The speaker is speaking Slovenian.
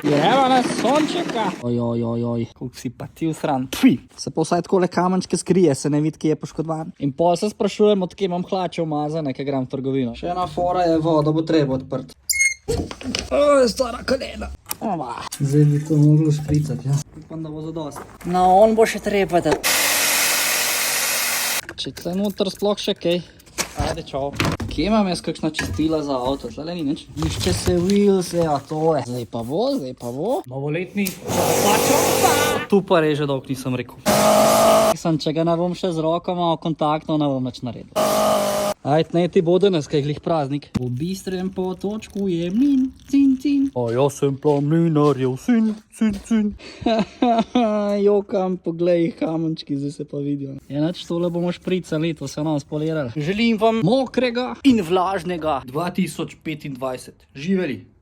Greva na sončeka. Ojojojoj, koliko si pa ti usran. Se pa vsaj takole kamenčke skrije, se ne vidi, ki je poškodovan. In pol se sprašujem, od kje imam hlače umazane, kaj gram v trgovino. Še ena fora je voda, bo treba odprt. Stara kolena. Zdaj bi to moglo špricati, ja. Upam, da bo zadost. No, on bo še treba, da... Če tle noter sploh še kaj. Ajde, čau. Kje imam jaz kakšna čistila za avto? Tle ni nič. Išče se wheelse, a to je. Zdaj pa bo. Novoletni. Tu pa reže dolg, nisem rekel. Če ga ne bom še z rokama v kontaktu, ne bom nič naredil. Ajde, ne ti bo danes, kaj glih praznik. V bistrem potočku je mlin, cin. A jaz sem plamlinarjev sin. Jokam, poglej, kamenčki, zdaj se pa vidijo. Enač, tole bomo špricali, to se nam spolirali. Želim vam mokrega in vlažnega 2025. Živeli!